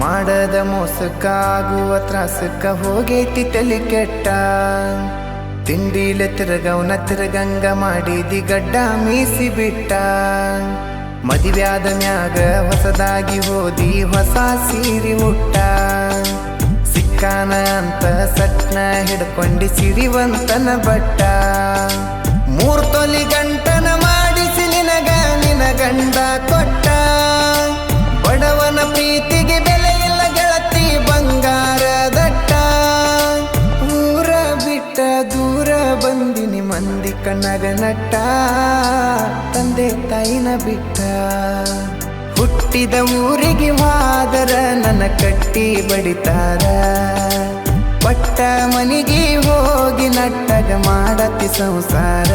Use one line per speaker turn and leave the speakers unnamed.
ಮಾಡದ ಮೋಸಕ್ಕ ಆಗುವ ತ್ರಾಸಕ್ಕ ಹೋಗೈತಿ ತಲೆ ಕೆಟ್ಟ ತಿಂಡಿಲೆ ತಿರುಗವನ ತಿರುಗಂಗ ಮಾಡಿದಿ ಗಡ್ಡ ಮೀಸಿ ಬಿಟ್ಟ ಮದುವ್ಯಾದ ಮ್ಯಾಗ ಹೊಸದಾಗಿ ಹೋದಿ ಹೊಸ ಸೀರಿ ಉಟ್ಟ ಸಿಕ್ಕಾನ ಅಂತ ಸಟ್ನ ಹಿಡ್ಕೊಂಡಿ ಸಿರಿವಂತನ ಬಟ್ಟ 3 ತೊಲಿ ಗಂಟನ ಮಾಡಿಸಿ ನಿನಗ ನಿನ ಗಂಡ ಕೊಟ್ಟ ಬಡವನ ಪ್ರೀತಿಗೆ ಬೆಲೆ ಇಲ್ಲ ಗೆಳತಿ ಬಂಗಾರ ದಟ್ಟ ಊರ ಬಿಟ್ಟ ದೂರ ಬಂದಿನಿ ಮಂದಿ ಕಣ್ಣಗ ನಟ್ಟ ತಂದೆ ತಾಯಿನ ಬಿಟ್ಟ ಹುಟ್ಟಿದ ಊರಿಗೆ ಹೋದರ ನನ್ನ ಕಟ್ಟಿ ಬಡಿತಾರ ಪಟ್ಟ ಮನಿಗೆ ಹೋಗಿ ನಟ್ಟಗ ಮಾಡತಿ ಸಂಸಾರ